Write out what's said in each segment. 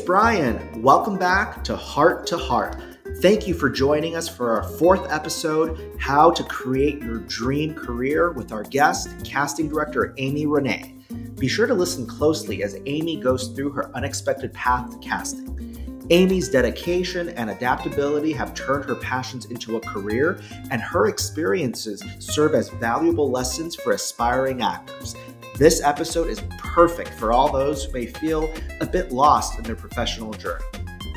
Brian. Welcome back to Heart to Heart. Thank you for joining us for our fourth episode, How to Create Your Dream Career, with our guest, casting director Amey René. Be sure to listen closely as Amey goes through her unexpected path to casting. Amey's dedication and adaptability have turned her passions into a career, and her experiences serve as valuable lessons for aspiring actors. This episode is perfect for all those who may feel a bit lost in their professional journey.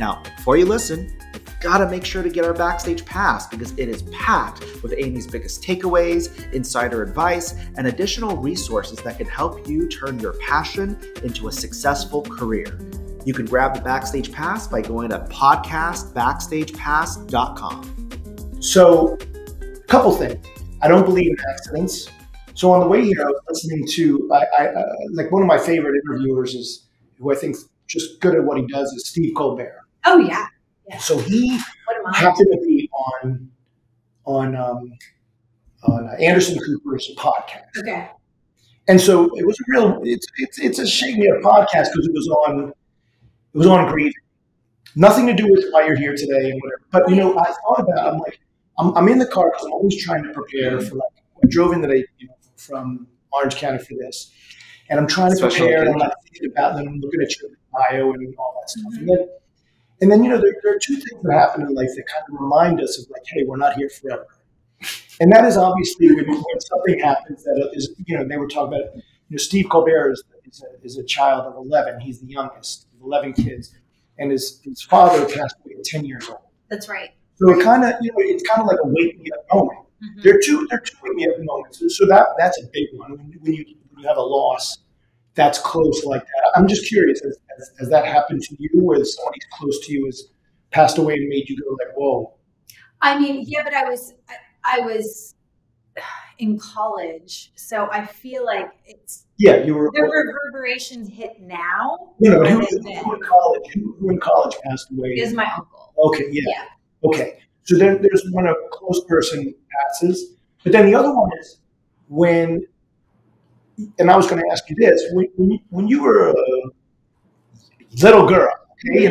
Now, before you listen, you've got to make sure to get our backstage pass because it is packed with Amey's biggest takeaways, insider advice, and additional resources that can help you turn your passion into a successful career. You can grab the backstage pass by going to podcastbackstagepass.com. So, a couple things. I don't believe in accidents. So on the way here, I was listening to, like one of my favorite interviewers is, who I think just good at what he does, is Steve Colbert. Oh yeah. So he happened to be on Anderson Cooper's podcast. Okay. And so it was a real. It's a shame we have a podcast because it was on grieving. Nothing to do with why you're here today and whatever. But I thought about. I'm in the car because I'm always trying to prepare for I drove in today from Orange County for this, and I'm trying to prepare. And I'm thinking about them, looking at your bio and all that stuff. And then there are two things that happen in life that kind of remind us of hey, we're not here forever. And that is obviously when something happens that is, they were talking about Steve Colbert is a child of 11. He's the youngest of 11 kids, and his father passed away at 10 years old. That's right. So it kind of it's kind of like a wake me up moment. Mm-hmm. There are two wake me up moments. So that's a big one when you have a loss that's close like that. I'm just curious, has that happened to you, where somebody close to you has passed away and made you go whoa? I mean, yeah, but I was in college, so I feel like it's you were the reverberations hit now. But who in college passed away? Is my uncle. Okay, yeah. Okay, so then there's when a close person passes, but then the other one is when. And I was going to ask you this: when you were a little girl, okay,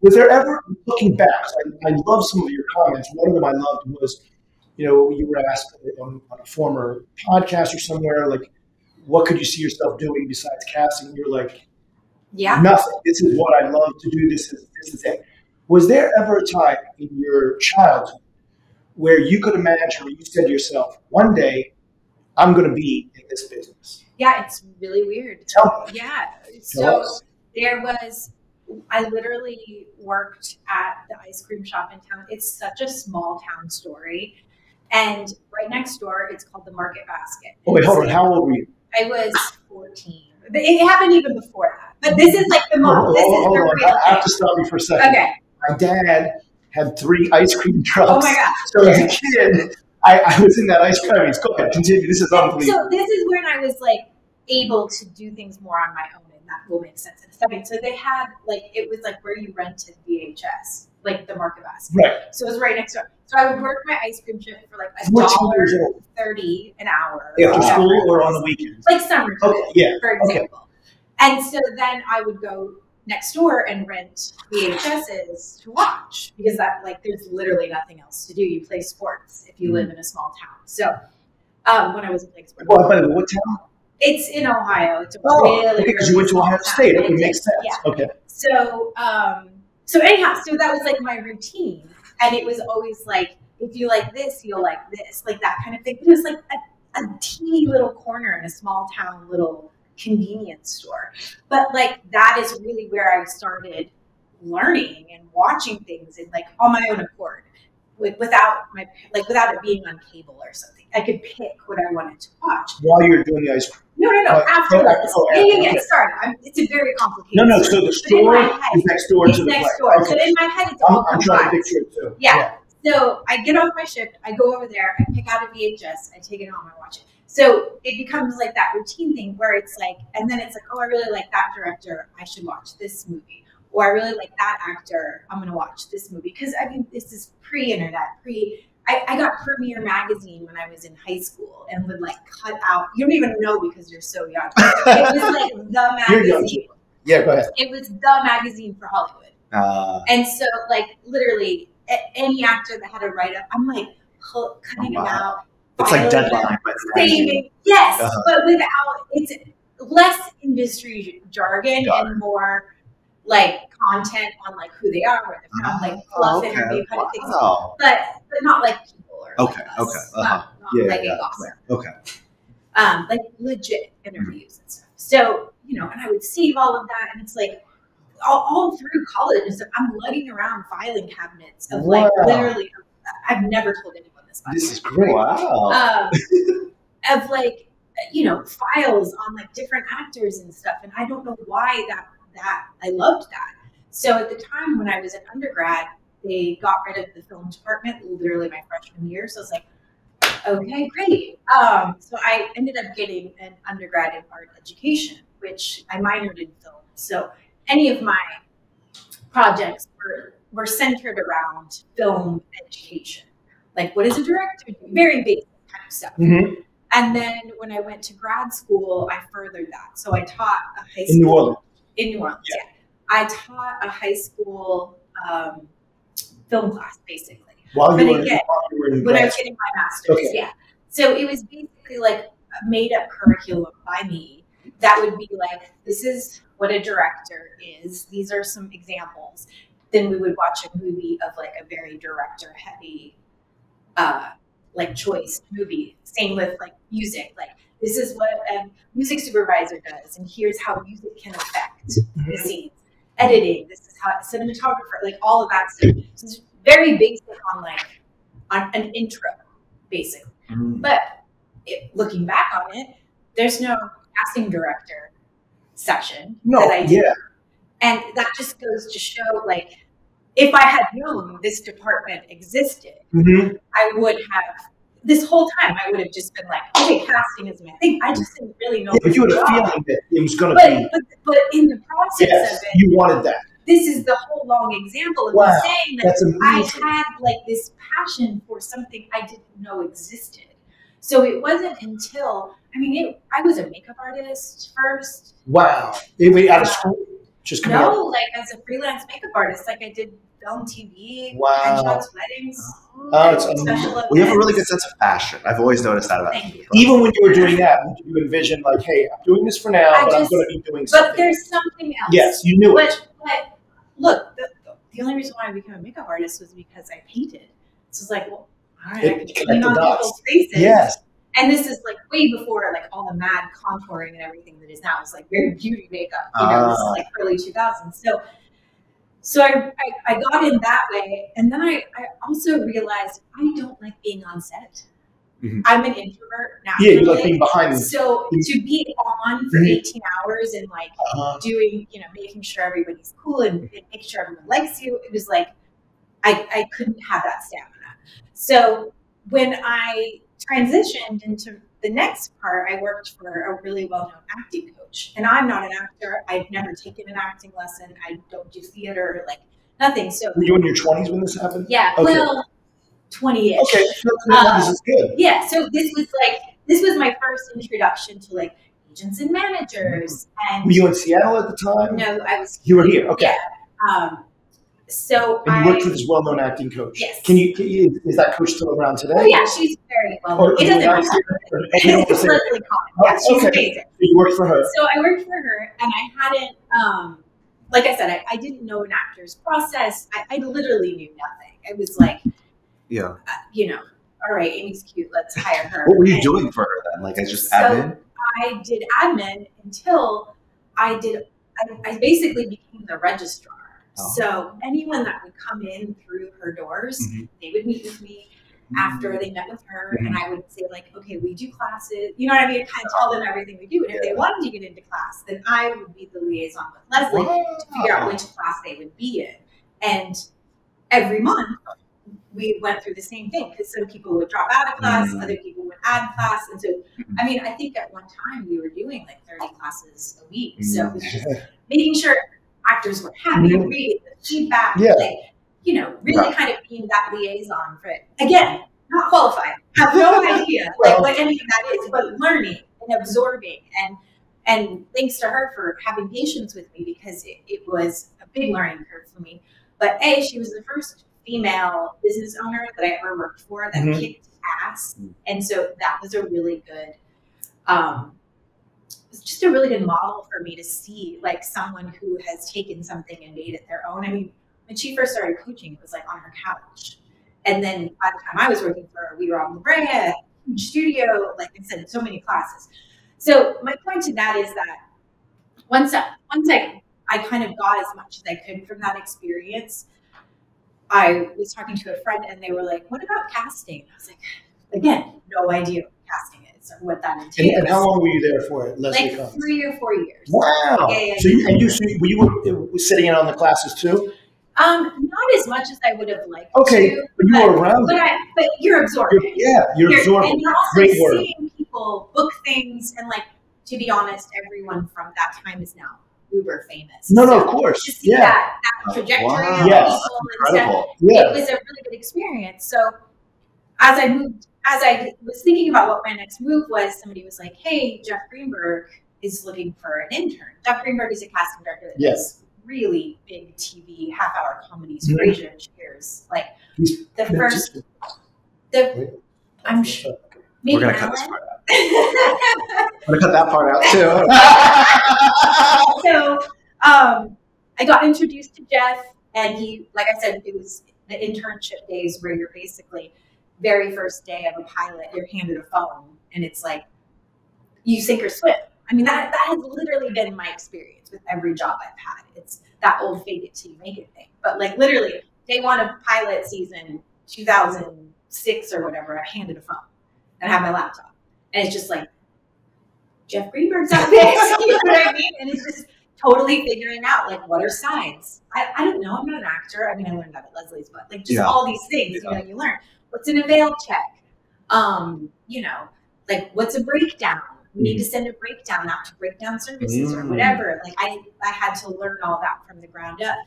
was there ever, looking back? I love some of your comments. One of them I loved was, you were asked on a former podcast or somewhere, what could you see yourself doing besides casting? And you're like, nothing. This is what I love to do. This is it. Was there ever a time in your childhood where you could imagine, or you said to yourself, one day I'm going to be in this business? Yeah, it's really weird. Tell me. Yeah. So I literally worked at the ice cream shop in town. It's such a small town story. And right next door, it's called the Market Basket. Oh, wait, hold on. How old were you? I was 14. It happened even before that. But this is the most. Hold on. I have to stop you for a second. Okay. My dad had 3 ice cream trucks. Oh, my God. So as a kid, I was in that ice cream. Go ahead, continue. This is unbelievable. So this is when I was able to do things more on my own, and that will make sense in a second. So they had it was where you rented VHS, the Market Basket. Right. So it was right next door. So I would work my ice cream shift for $1.30 an hour. After school or on the weekends? Summer, for example. Okay. And so then I would go next door and rent VHSs to watch because there's literally nothing else to do. You play sports if you live in a small town. So when I wasn't playing sports. Well, by the way, what town? It's in Ohio. It's really because you went to Ohio State. It makes sense. Yeah. Okay. So anyhow, so that was my routine, and it was always if you like this, you'll like this, that kind of thing. But it was a teeny little corner in a small town, little convenience store. But that is really where I started learning and watching things and on my own accord, without it being on cable or something. I could pick what I wanted to watch while you were doing the ice cream. No. Afterwards. Sorry. It's a very complicated. No. So the store is next door to the next play. door. Okay. So in my head, it's all I'm trying to picture it too. Yeah. So I get off my shift. I go over there. I pick out a VHS. I take it home. I watch it. So it becomes that routine thing where it's and then it's oh, I really like that director. I should watch this movie. Or I really like that actor. I'm going to watch this movie. Because this is pre-internet, I got Premiere Magazine when I was in high school and would cut out. You don't even know because you're so young. It was the magazine. Yeah, go ahead. It was the magazine for Hollywood. And so, like, literally, any actor that had a write-up, I'm like cutting them out. It's like deadline. Saving, yes, but without, it's less industry jargon and more like content on like who they are, where they're from, like fluff interview kind of things. But not like people or like us. Not like a gossip. Okay. Like legit interviews and stuff. So, you know, and I would save all of that, and it's like all through college and stuff, I'm lugging around filing cabinets of like literally, I've never told anyone this. This is great. Wow. Of like, you know, files on like different actors and stuff, and I don't know why that I loved that. So at the time when I was an undergrad, they got rid of the film department literally my freshman year. So I was like, okay, great. So I ended up getting an undergrad in art education, which I minored in film. So any of my projects were centered around film education. Like, what is a director do? Very basic kind of stuff. Mm-hmm. And then when I went to grad school, I furthered that. So I taught a high school. In New Orleans. Yeah. I taught a high school film class, basically. When I was getting my master's, yeah. So it was basically like a made-up curriculum by me that would be like, this is what a director is. These are some examples. Then we would watch a movie of like a very director-heavy like choice movie. Same with like music. Like, this is what a music supervisor does, and here's how music can affect the scenes. Editing, this is how cinematographer, like all of that stuff. So it's very basic on an intro, basically. But looking back on it, there's no casting director section that I did. And that just goes to show, like, if I had known this department existed, I would have, this whole time, I would have just been like, okay, casting is my thing. I just didn't really know. But you had a feeling that it was going to be. But in the process of it, you wanted that. This is the whole long example of me saying that I had like this passion for something I didn't know existed. So it wasn't until, I was a makeup artist first. Wow. Wait, out of school? Just coming out? No, like as a freelance makeup artist, like I did film, TV, headshots, weddings. It's amazing. We have a really good sense of fashion. I've always noticed that about you. Even when you were doing that, you envisioned like, hey, I'm doing this for now, but I'm going to be doing something. But there's something else. Yes, you knew it. But look, the only reason why I became a makeup artist was because I painted. So it's like, well, all right, I can paint on people's faces. Yes. And this is like way before like all the mad contouring and everything that is now. It's like very beauty makeup. This is like early 2000s. So I got in that way. And then I also realized I don't like being on set. I'm an introvert naturally. Yeah, you like being behind. So to be on for 18 hours and like doing, making sure everybody's cool and making sure everyone likes you, it was like, I couldn't have that stamina. So when I transitioned into the next part, I worked for a really well-known acting coach. And I'm not an actor. I've never taken an acting lesson. I don't do theater, like nothing. So were you in your 20s when this happened? Yeah, well, 20-ish. Okay, this is good. Yeah, so this was my first introduction to like agents and managers. And were you in Seattle at the time? No, I was. You were here. Okay. Yeah. So and you worked with this well-known acting coach. Yes. Is that coach still around today? Oh yeah, she's very well-known. It doesn't matter. It's Leslie Collins. Yeah, she's amazing. So you worked for her. So I worked for her, and I hadn't, like I said, I didn't know an actor's process. I literally knew nothing. I was like, all right, Amy's cute. Let's hire her. What were you doing for her then? Like, admin? I did admin until I basically became the registrar. So anyone that would come in through her doors, they would meet with me after they met with her, and I would say like, okay, we do classes. You know what I mean? Kind of tell them everything we do. And if they wanted to get into class, then I would be the liaison with Leslie to figure out which class they would be in. And every month we went through the same thing because some people would drop out of class, other people would add class. And so, I think at one time we were doing like 30 classes a week. So it was just making sure actors were happy, reading the feedback, really kind of being that liaison for it. Again, not qualified, have no idea what any of that is, but learning and absorbing And thanks to her for having patience with me, because it was a big learning curve for me. But she was the first female business owner that I ever worked for that kicked ass. And so that was a really good, it's just a really good model for me to see, like, someone who has taken something and made it their own. I mean, when she first started coaching, it was like on her couch. And then by the time I was working for her, we were on La Brea, a huge studio, like I said, so many classes. So my point to that is that once I kind of got as much as I could from that experience, I was talking to a friend and they were like, what about casting? I was like, again, no idea what casting is or what that entails. And how long were you there for, Leslie? Like 3 or 4 years. Wow. Yeah. So you were sitting in on the classes too? Not as much as I would have liked to. But you were around but you're absorbing. You're absorbing. And you're also Great word. seeing people book things, and like, to be honest, everyone from that time is now uber famous. No, of course. To see that trajectory of people and stuff, it was a really good experience. So as I was thinking about what my next move was, somebody was like, hey, Jeff Greenberg is looking for an intern. Jeff Greenberg is a casting director that does really big TV half-hour comedies, Frasier and Cheers. Like I'm sure. We're gonna cut this part out. I'm gonna cut that part out too. So I got introduced to Jeff, and he, like I said, it was the internship days where you're basically very first day of a pilot, you're handed a phone, and it's like you sink or swim. I mean, that has literally been my experience with every job I've had. It's that old fake it till you make it thing. But like literally, day one of pilot season 2006 or whatever, I handed a phone and I have my laptop. And it's just like, Jeff Greenberg's out there. You know what I mean? And it's just totally figuring out, like, what are signs? I don't know. I'm not an actor. I mean, I learned that at Leslie's, but like just all these things, you know, you learn. What's an avail check? You know, like, what's a breakdown? We need to send a breakdown out to breakdown services or whatever. Like I had to learn all that from the ground up.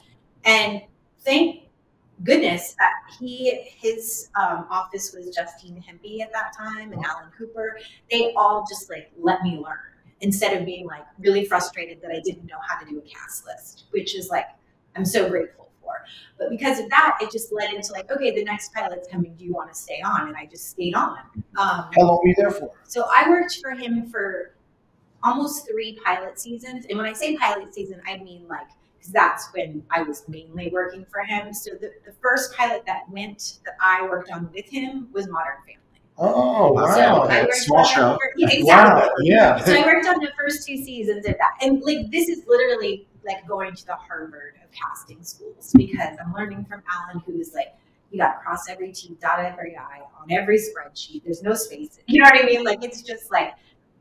And thank goodness that his office was Justine Hempy at that time and Alan Cooper. They all just like let me learn instead of being like really frustrated that I didn't know how to do a cast list, which is like, I'm so grateful for. But because of that, it just led into like, okay, the next pilot's coming. Do you want to stay on? And I just stayed on. How long were you there for? So I worked for him for almost 3 pilot seasons. And when I say pilot season, I mean like, because that's when I was mainly working for him. So the first pilot that I worked on with him was Modern Family. Oh, wow. So small show. Exactly. Wow, yeah. So I worked on the first 2 seasons of that. And like, this is literally like going to the Harvard of casting schools, because I'm learning from Alan, who is like, you got to cross every T, dot every I on every spreadsheet. There's no spaces. You know what I mean? Like, it's just like,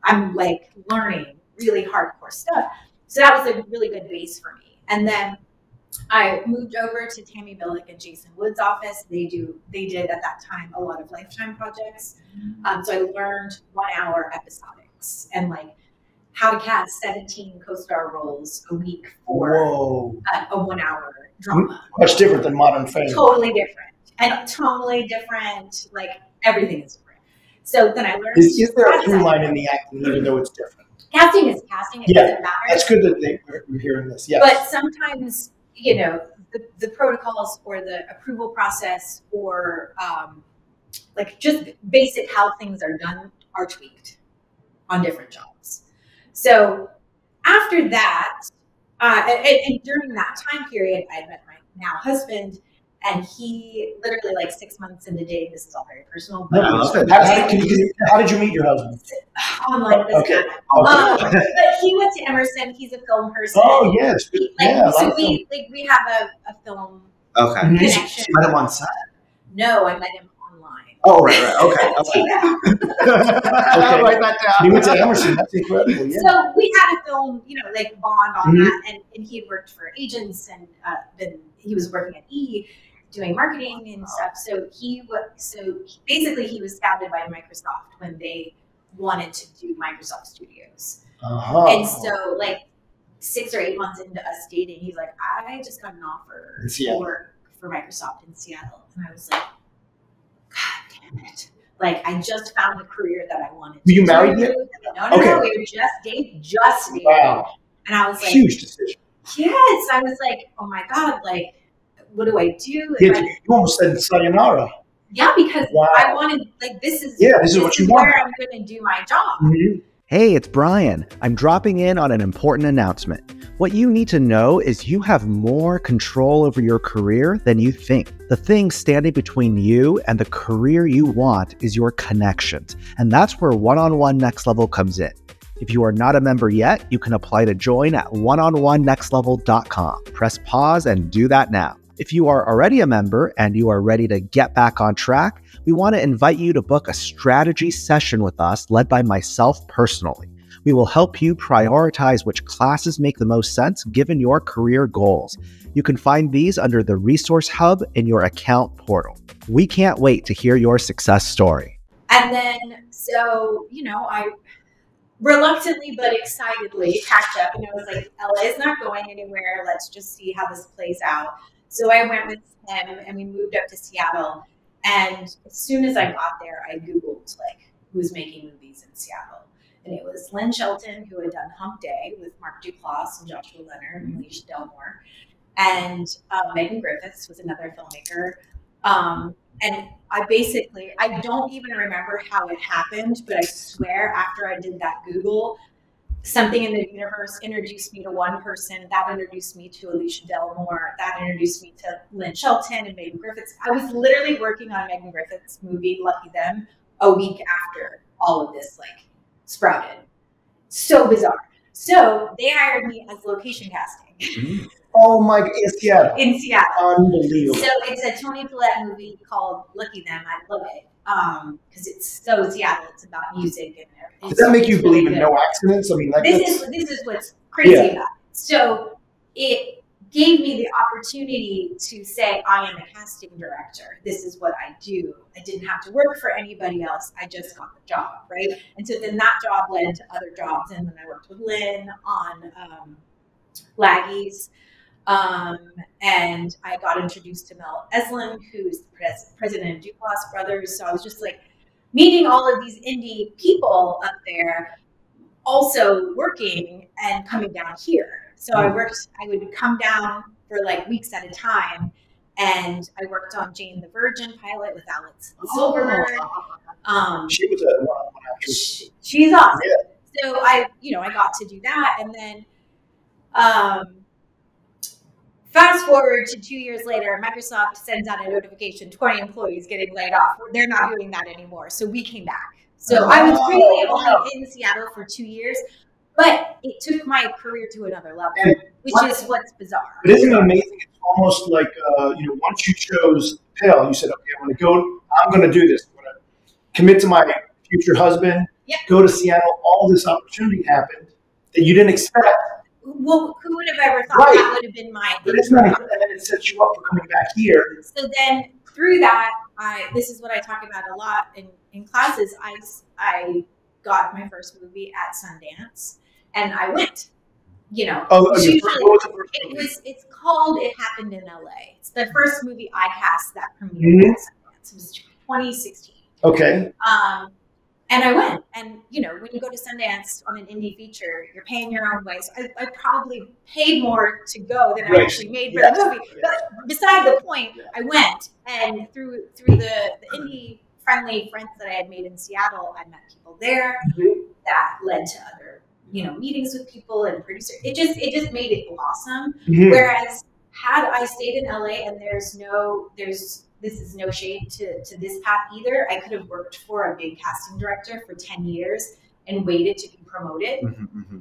I'm like learning really hardcore stuff. So that was a really good base for me. And then I moved over to Tammy Billick and Jason Wood's office. They did at that time a lot of Lifetime projects. So I learned 1 hour episodics and like how to cast 17 co-star roles a week for a 1 hour drama. Much different than Modern Family. Totally different. And totally different. Like, everything is different. So then I learned. Is there a through line in the acting, even though it's different? Casting is casting. It doesn't matter. That's good that we're hearing this. Yes. But sometimes, you know, the protocols or the approval process or like just basic how things are done are tweaked on different jobs. So after that, and during that time period, I met my now husband, and he literally like 6 months into dating. This is all very personal. But how did you meet your husband? Online. Okay. But he went to Emerson. He's a film person. Oh yes. We have a film connection. You met him on set? No, I met him online. Oh right. Okay. Yeah. Write that down. He went to Emerson. That's incredible. Yeah. So we had a film, you know, like bond on that, and he had worked for agents, and then he was working at E, doing marketing and stuff. So he was scouted by Microsoft when they wanted to do Microsoft Studios. And so like 6 or 8 months into us dating, he's like, I just got an offer to work for Microsoft in Seattle. And I was like, God damn it. Like, I just found the career that I wanted. Were you married yet? No, we were just dating. Wow. And I was like, huge decision. Yes. I was like, oh my God, like, what do I do? Yeah, you almost said sayonara. Yeah, because I wanted, like, this is what you where want. I'm going to do my job. Mm-hmm. Hey, it's Brian. I'm dropping in on an important announcement. What you need to know is you have more control over your career than you think. The thing standing between you and the career you want is your connections. And that's where One-on-One Next Level comes in. If you are not a member yet, you can apply to join at oneononenextlevel.com. Press pause and do that now. If you are already a member and you are ready to get back on track, we want to invite you to book a strategy session with us led by myself personally. We will help you prioritize which classes make the most sense given your career goals. You can find these under the Resource Hub in your account portal. We can't wait to hear your success story. And then, so, I reluctantly but excitedly packed up and I was like, LA is not going anywhere. Let's just see how this plays out. So I went with him and we moved up to Seattle. And as soon as I got there, I Googled like who's making movies in Seattle. And it was Lynn Shelton, who had done Hump Day with Mark Duplass and Joshua Leonard and Alicia Delmore. And Megan Griffiths was another filmmaker. And I don't even remember how it happened, but I swear after I did that Google, something in the universe introduced me to one person, that introduced me to Alicia Delmore, that introduced me to Lynn Shelton and Megan Griffiths. I was literally working on Megan Griffiths' movie, Lucky Them, a week after all of this like sprouted. So bizarre. So they hired me as location casting. Oh my God, in Seattle. In Seattle. Unbelievable. So it's a Tony Collette movie called Lucky Them. I love it because it's so Seattle. It's about music and everything. Does that make you believe in no accidents? I mean, like this is what's crazy about it. So it gave me the opportunity to say, I am a casting director. This is what I do. I didn't have to work for anybody else. I just got the job, right? And so then that job led to other jobs. And then I worked with Lynn on Laggies. And I got introduced to Mel Eslin, who's the president of Duplass Brothers. So I was just like meeting all of these indie people up there, also working and coming down here. So I would come down for like weeks at a time. And I worked on Jane the Virgin pilot with Alex Silverberg. She was a one-on-one actress. She's awesome. Yeah. So I got to do that. And then, fast forward to 2 years later, Microsoft sends out a notification, 20 employees getting laid off. They're not doing that anymore. So we came back. So I was really only in Seattle for 2 years, but it took my career to another level, which is what's bizarre. But isn't it amazing? It's almost like, once you chose Pill, you said, okay, I'm going to do this. I'm going to commit to my future husband, go to Seattle. All this opportunity happened that you didn't expect. Well, who would have ever thought that would have been my... But it's not, and then it sets you up for coming back here. So then through that, this is what I talk about a lot in classes. I got my first movie at Sundance, and I went. It's called It Happened in LA. It's the first movie I cast that premiered at Sundance. It was 2016. Okay. And I went, and when you go to Sundance on an indie feature, you're paying your own way. So I probably paid more to go than I actually made for the movie. But beside the point, I went, and through the indie friendly friends that I had made in Seattle, I met people there. That led to other meetings with people and producers. It just made it blossom. Whereas had I stayed in LA, and this is no shade to this path either. I could have worked for a big casting director for 10 years and waited to be promoted.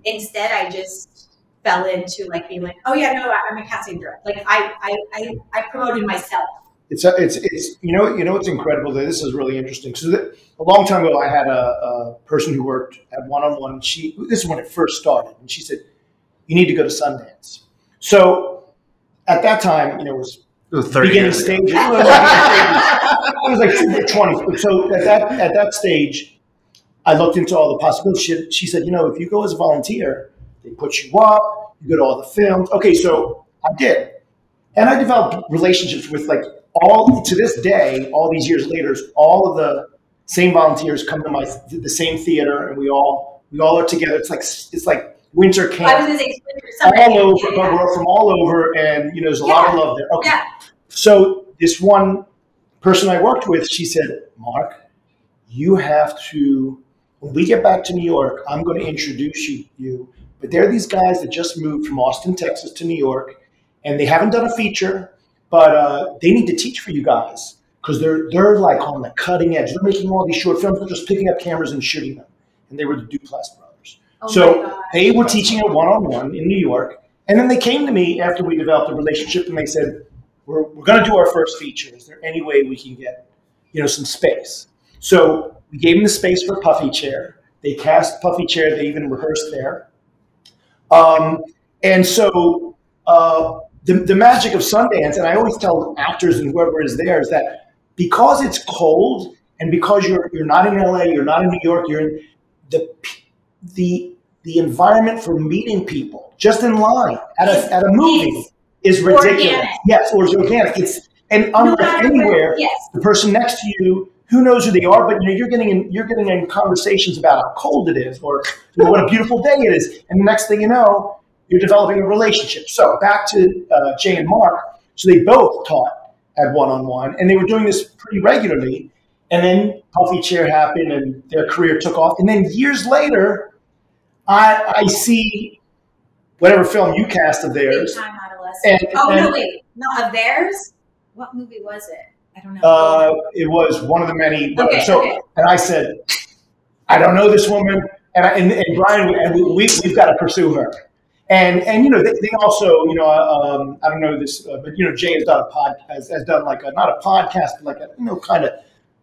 Instead, I just fell into like being like, oh yeah, no, I'm a casting director. Like I promoted myself. It's what's incredible. This is really interesting. So a long time ago, I had a person who worked at One-on-One. This is when it first started, and she said, "You need to go to Sundance." So at that time, it was beginning stages. It was like 20. So at that stage, I looked into all the possibilities. She said, if you go as a volunteer, they put you up. You go to all the films. Okay, so I did, and I developed relationships with to this day, all these years later, all of the same volunteers come to the same theater, and we all are together. It's like winter camp. I was going to say winter, summer. All over, but we're from all over, and there's a lot of love there. Okay. Yeah. So this one person I worked with, she said, Mark, you have to, when we get back to New York, I'm going to introduce you. But there are these guys that just moved from Austin, Texas to New York, and they haven't done a feature, but they need to teach for you guys because they're like on the cutting edge. They're making all these short films. They're just picking up cameras and shooting them. And they were the Duplass brothers. Oh so they were teaching it one-on-one in New York. And then they came to me after we developed a relationship, and they said, we're going to do our first feature. Is there any way we can get some space? So we gave them the space for Puffy Chair. They cast Puffy Chair. They even rehearsed there. And so the magic of Sundance, and I always tell actors and whoever is there, is that because it's cold and because you're not in LA, you're not in New York, you're in the environment for meeting people just in line at a movie is ridiculous. Organic. Yes, or it's organic. And unlike anywhere, the person next to you, who knows who they are, but you're getting in conversations about how cold it is, or what a beautiful day it is, and the next thing you know, you're developing a relationship. So back to Jay and Mark. So they both taught at one-on-one, and they were doing this pretty regularly. And then Puffy Chair happened, and their career took off. And then years later, I see whatever film you cast of theirs. Big Time Adolescent. No, wait, not of theirs. What movie was it? I don't know. It was one of the many. And I said, I don't know this woman, and Brian, and we've got to pursue her. And they also, I don't know this, but Jay has done has done like not a podcast, but like a kind of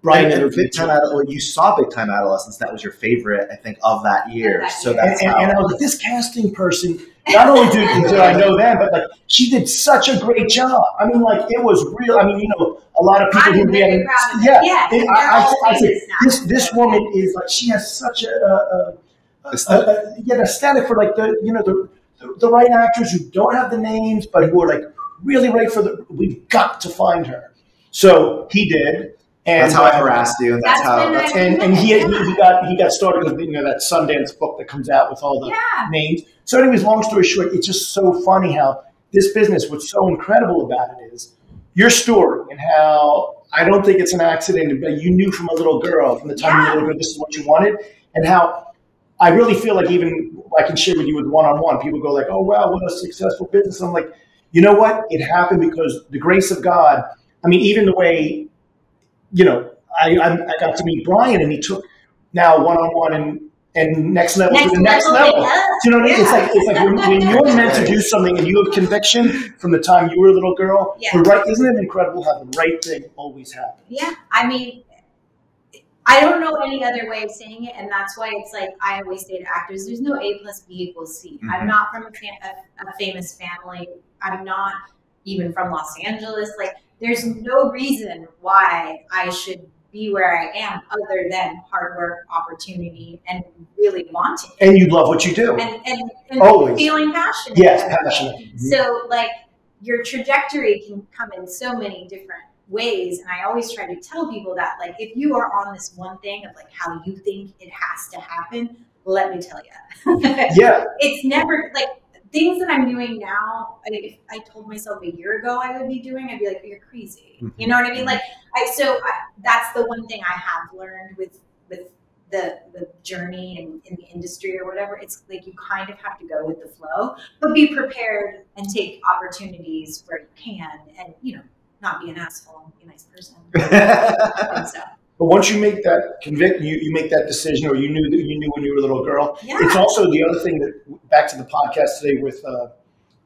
Brian interview. Big Time Adolescence. You saw Big Time Adolescence. That was your favorite, I think, of that year. So that's and I was like, this casting person. Not only did I know them, but like she did such a great job. I mean, like it was real. I mean, a lot of people who really, I said this woman is like she has such a aesthetic for like the right actors who don't have the names, but who are like really right for we've got to find her. So he did. And that's how I harassed you. And he got started with that Sundance book that comes out with all the names. So anyways, long story short, it's just so funny how this business, what's so incredible about it is your story and how I don't think it's an accident, but you knew from a little girl, from the time you were a little girl, this is what you wanted, and how I really feel like even I can share with you with one-on-one, people go like, oh, wow, what a successful business. I'm like, you know what? It happened because the grace of God, I mean, even the way, I got to meet Brian, and he took now one-on-one and next level to the next level. You know what I mean? It's like when you're meant to do something and you have conviction from the time you were a little girl. Yeah. Isn't it incredible how the right thing always happens? Yeah, I mean, I don't know any other way of saying it, and that's why it's like I always say to actors, there's no A + B = C. Mm-hmm. I'm not from a famous family. I'm not even from Los Angeles. Like, there's no reason why I should be where I am other than hard work, opportunity, and really wanting it. And you love what you do. And always feeling passionate. Yes, passionate. Mm-hmm. So, like, your trajectory can come in so many different ways, and I always try to tell people that, like, if you are on this one thing of like how you think it has to happen, let me tell you. It's never like things that I'm doing now. I mean, if I told myself a year ago I would be doing, I'd be like, you're crazy. Mm-hmm. You know what I mean? Like, that's the one thing I have learned with the journey in the industry or whatever. It's like you kind of have to go with the flow, but be prepared and take opportunities where you can, and not be an asshole and be a nice person. But once you make that you make that decision, or you knew when you were a little girl. Yeah. It's also the other thing that, back to the podcast today with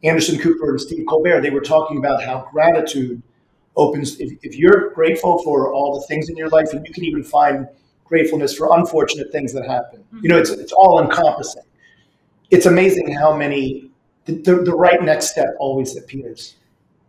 Anderson Cooper and Steve Colbert, they were talking about how gratitude opens. If you're grateful for all the things in your life, and you can even find gratefulness for unfortunate things that happen. Mm-hmm. It's all encompassing. It's amazing how many the right next step always appears.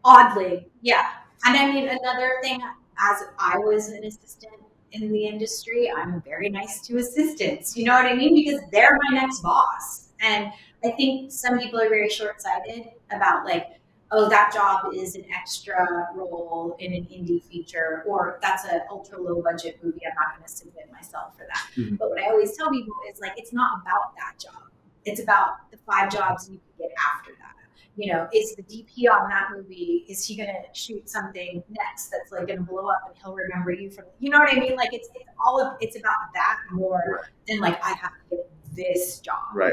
Oddly, yeah. And I mean, another thing, as I was an assistant in the industry, I'm very nice to assistants. You know what I mean? Because they're my next boss. And I think some people are very short-sighted about like, oh, that job is an extra role in an indie feature, or that's an ultra low budget movie. I'm not going to submit myself for that. Mhm. But what I always tell people is like, it's not about that job. It's about the 5 jobs you can get after that. You know, is the DP on that movie, is he going to shoot something next that's like going to blow up and he'll remember you from, you know what I mean? Like it's about that more than like, I have to get this job. Right.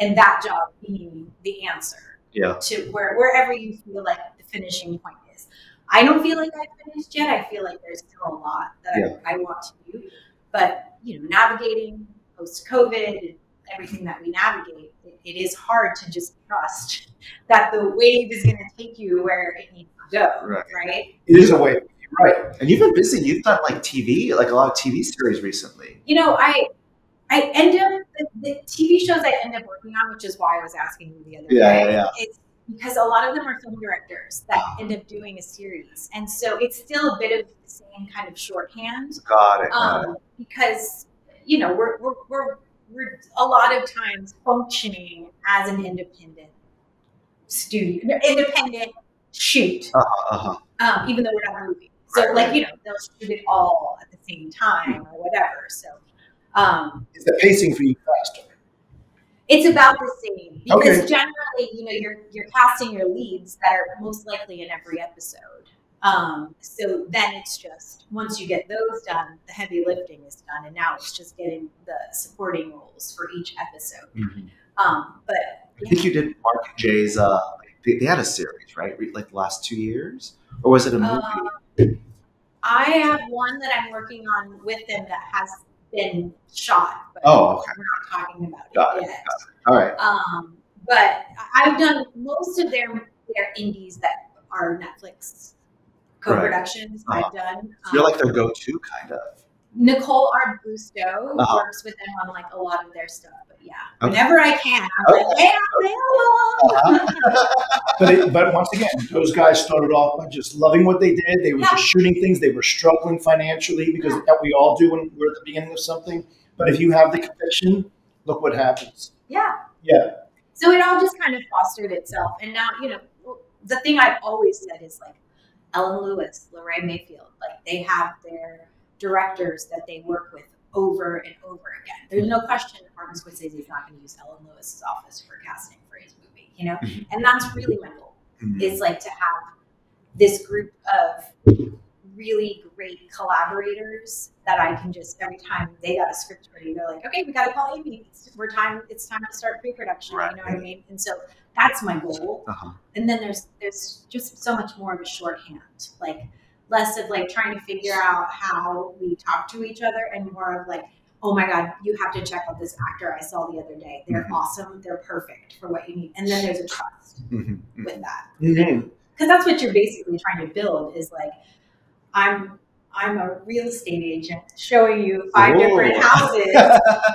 And that job being the answer. Yeah. To wherever you feel like the finishing point is. I don't feel like I've finished yet. I feel like there's still a lot that I want to do. But, you know, navigating post-COVID and everything that we navigate, it is hard to just trust that the wave is going to take you where it needs to go, right? It is a wave, right? And you've been busy. You've done like TV, like a lot of TV series recently. You know, I end up, the TV shows I end up working on, which is why I was asking you the other day, it's because a lot of them are film directors that end up doing a series. And so it's still a bit of the same kind of shorthand. Got it. Because, you know, we're a lot of times functioning as an independent studio, independent shoot, even though we're not a movie. So like, you know, they'll shoot it all at the same time or whatever. So is the pacing for you faster? It's about the same because generally, you know, you're casting your leads that are most likely in every episode. So then it's just, once you get those done, the heavy lifting is done, and now it's just getting the supporting roles for each episode. But I think you did Marc and Jay's. They had a series, right? Like the last 2 years, or was it a movie? I have one that I'm working on with them that has been shot, but we're not talking about it yet. All right. But I've done most of their indies that are Netflix co-productions. I've done. So you're like their go-to kind of. Nicole Arbusto works with them on like a lot of their stuff, but whenever I can, I'm like, hey, I'm available. But once again, those guys started off by just loving what they did. They were just shooting things. They were struggling financially because that we all do when we're at the beginning of something. But if you have the conviction, look what happens. Yeah. So it all just kind of fostered itself, and now, you know, the thing I've always said is like Ellen Lewis, Lorraine Mayfield, like they have their directors that they work with over and over again. There's no question Martin Scorsese is not going to use Ellen Lewis's office for casting for his movie, you know? And that's really my goal, is like to have this group of really great collaborators that I can just, every time they got a script ready, they're like, okay, we got to call Amey. It's time to start pre-production, you know what I mean? And so that's my goal. And then there's just so much more of a shorthand, like less of like trying to figure out how we talk to each other and more of like, oh my God, you have to check out this actor I saw the other day. They're awesome. They're perfect for what you need. And then there's a trust with that. Because that's what you're basically trying to build is like, I'm a real estate agent showing you 5 different houses.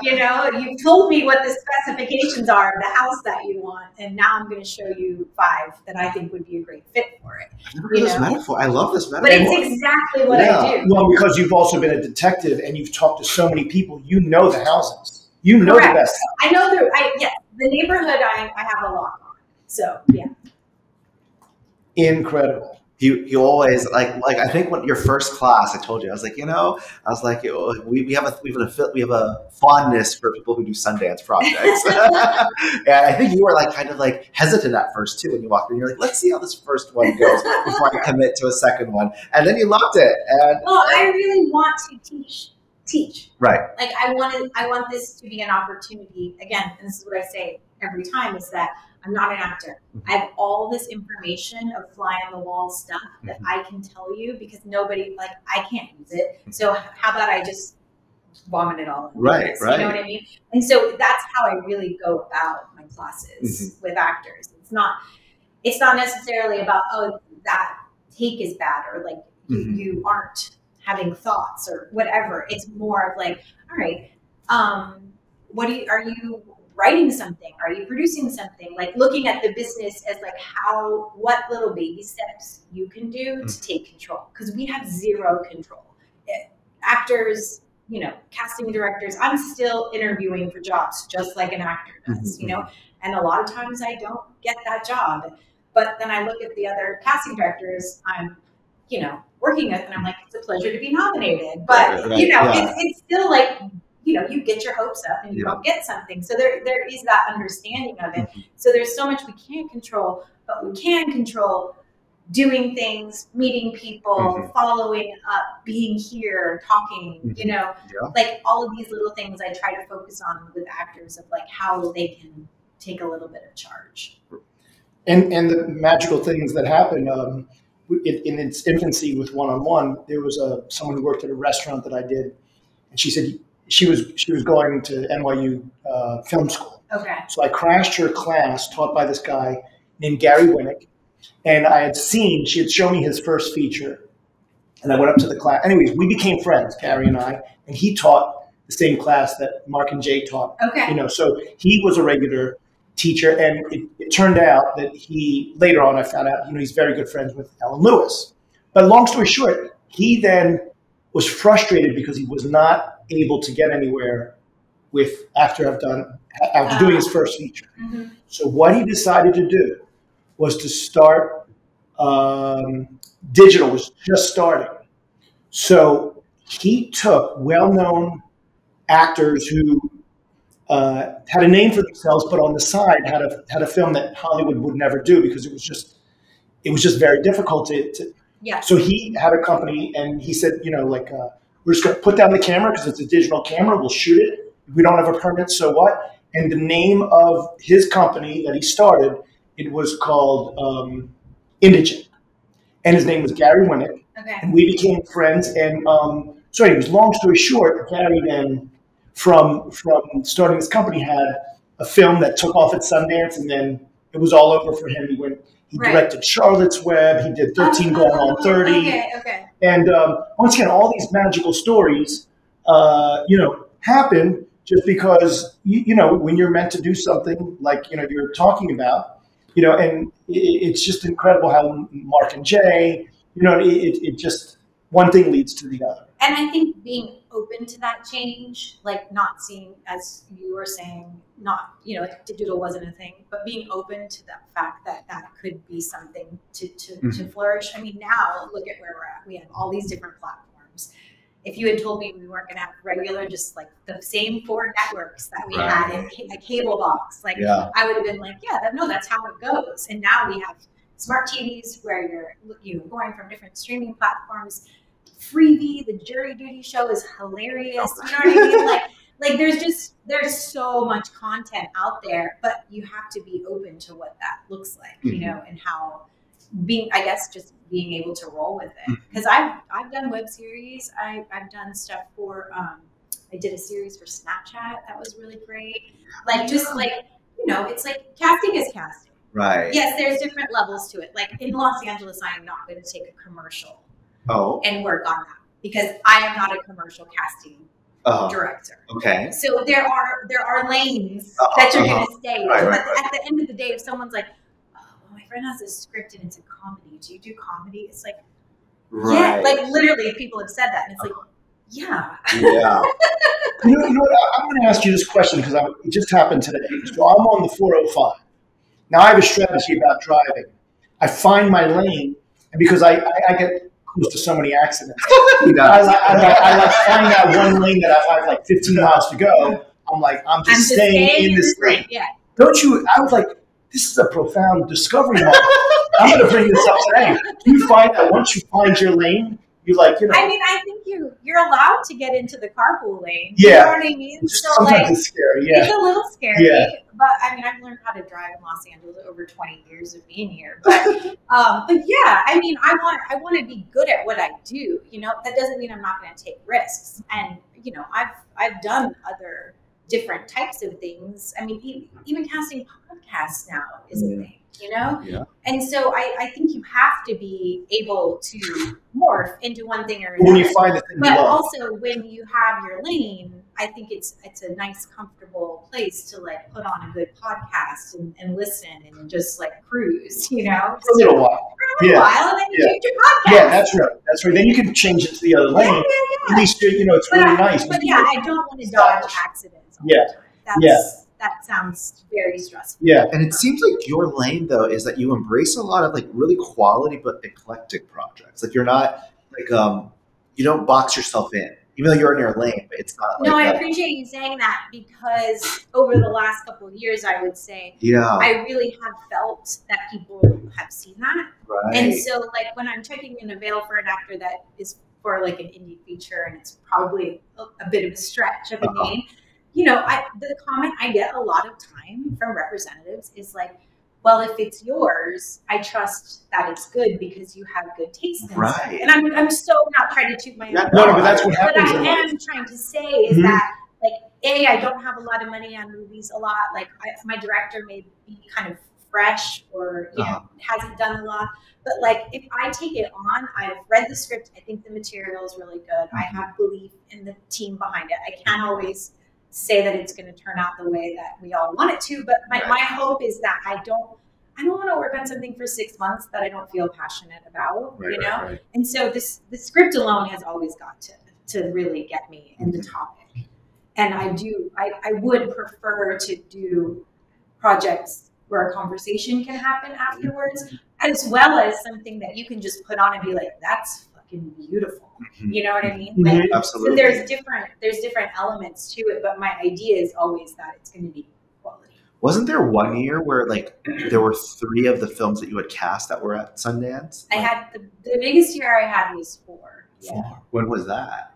You know, you've told me what the specifications are of the house that you want, and now I'm going to show you 5 that I think would be a great fit for it. I've never heard this metaphor. I love this metaphor. But it's exactly what I do. Well, because you've also been a detective and you've talked to so many people, you know the houses. You know the best house. I know the neighborhood I have a lock on. So, yeah. Incredible. You always like I think when your first class, I told you, I was like, you know, we have a fondness for people who do Sundance projects, and I think you were like kind of like hesitant at first too when you walked in. You're like, let's see how this first one goes before I commit to a second one, and then you loved it. And well, I really want to teach. Right. Like I want this to be an opportunity again, and this is what I say every time is that I'm not an actor. I have all this information of fly on the wall stuff that I can tell you because nobody, like, I can't use it. So how about I just vomit it all? Right. You know what I mean? And so that's how I really go about my classes with actors. It's not necessarily about, oh, that take is bad or like you aren't having thoughts or whatever. It's more of like, all right, are you writing something? Are you producing something? Like looking at the business as like what little baby steps you can do to take control. Because we have zero control. Actors, you know, casting directors, I'm still interviewing for jobs just like an actor does, you know? And a lot of times I don't get that job. But then I look at the other casting directors I'm, working with, and I'm like, it's a pleasure to be nominated. But, it's still like, you get your hopes up and you don't get something. So there is that understanding of it. So there's so much we can't control, but we can control doing things, meeting people, following up, being here, talking, like all of these little things I try to focus on with actors of like how they can take a little bit of charge. And the magical things that happen in its infancy with one-on-one, there was someone who worked at a restaurant that I did, and she said she was going to NYU film school. Okay. So I crashed her class taught by this guy named Gary Winnick. And she had shown me his first feature, and I went up to the class. Anyways, we became friends, Gary and I, and he taught the same class that Marc and Jay taught. Okay. So he was a regular teacher, and it turned out that later on I found out, he's very good friends with Ellen Lewis. But long story short, he then was frustrated because he was not able to get anywhere after doing his first feature. So what he decided to do was to start, digital was just starting. So he took well-known actors who had a name for themselves, but on the side had a film that Hollywood would never do because it was just very difficult to. Yeah. So he had a company, and he said, we're just going to put down the camera because it's a digital camera. We'll shoot it. If we don't have a permit, so what? And the name of his company that he started, it was called Indigent, and his name was Gary Winnick. Okay. And we became friends. And so, anyways, long story short, Gary then, from starting this company, had a film that took off at Sundance, and then it was all over for him. He directed Charlotte's Web. He did 13 Going on 30. Okay. And once again, all these magical stories, happen just because when you're meant to do something like you're talking about. And it's just incredible how Marc and Jay, it just one thing leads to the other. And I think being open to that change, like not seeing, as you were saying, not, like digital wasn't a thing, but being open to the fact that that could be something to flourish. I mean, now look at where we're at. We have all these different platforms. If you had told me we weren't going to have regular, just like the same 4 networks that we had in a cable box, I would have been like, that's how it goes. And now we have smart TVs where you're going from different streaming platforms. Freebie, the jury duty show is hilarious. You know what I mean? Like there's so much content out there, but you have to be open to what that looks like, and how being able to roll with it. Because I've done web series. I've done stuff for I did a series for Snapchat that was really great. It's like casting is casting. Right. Yes, there's different levels to it. Like in Los Angeles, I am not going to take a commercial and work on that because I am not a commercial casting director. Okay. So there are lanes that you're going to stay in. But at the end of the day, if someone's like, my friend has this script and it's a comedy. Do you do comedy? It's like, yeah, like literally people have said that. And it's like, yeah. Yeah. you know what? I'm going to ask you this question because it just happened today. So I'm on the 405. Now I have a strategy about driving. I find my lane, and because I get close to so many accidents, I find that one lane that I have like 15 miles to go. I'm just staying in this lane. Yeah. Don't you? I was like, this is a profound discovery moment. I'm going to bring this up today. Do you find that once you find your lane, I mean, I think you're allowed to get into the carpool lane. Yeah. You know what I mean? So sometimes it's scary. Yeah. It's a little scary. Yeah. But I mean, I've learned how to drive in Los Angeles over 20 years of being here. But yeah, I mean, I want to be good at what I do. That doesn't mean I'm not going to take risks. And I've done other different types of things. I mean, even casting podcasts now is a thing. Yeah. And so I think you have to be able to morph into one thing or another. When you find the thing but you love. also when you have your lane, I think it's a nice, comfortable place to like put on a good podcast and listen and just like cruise, For a little while. For a little while, and then you change your podcast. Yeah, that's right. That's right. Then you can change it to the other lane. Yeah. At least it's really nice. But yeah, I don't want to dodge accidents all the time. that sounds very stressful. Yeah. And it seems like your lane, though, is that you embrace a lot of like really quality but eclectic projects. Like you're not like you don't box yourself in, even though you're in your lane. But it's not. No, like I appreciate you saying that, because over the last couple of years, I would say, I really have felt that people have seen that. Right. And so, like, when I'm checking in a veil for an actor that is for like an indie feature, and it's probably a bit of a stretch of a name, you know, the comment I get a lot of time from representatives is like, well, if it's yours, I trust that it's good because you have good taste in stuff. And I'm so not trying to toot my own horn. No, but that's what happens. What I am trying to say is that, like, I don't have a lot of money on movies a lot. Like, my director may be kind of fresh or, you know, hasn't done a lot. But, like, if I take it on, I've read the script. I think the material is really good. I have belief in the team behind it. I can't always say that it's going to turn out the way that we all want it to, but my hope is that I don't want to work on something for 6 months that I don't feel passionate about, you know? And so the script alone has always got to really get me in the topic. And I would prefer to do projects where a conversation can happen afterwards, as well as something that you can just put on and be like, that's fucking beautiful. You know what I mean? Like, absolutely. So there's different elements to it, but my idea is always that it's going to be quality. Wasn't there one year where like there were 3 of the films that you had cast that were at Sundance? I had the biggest year I had was 4. Yeah. 4. When was that?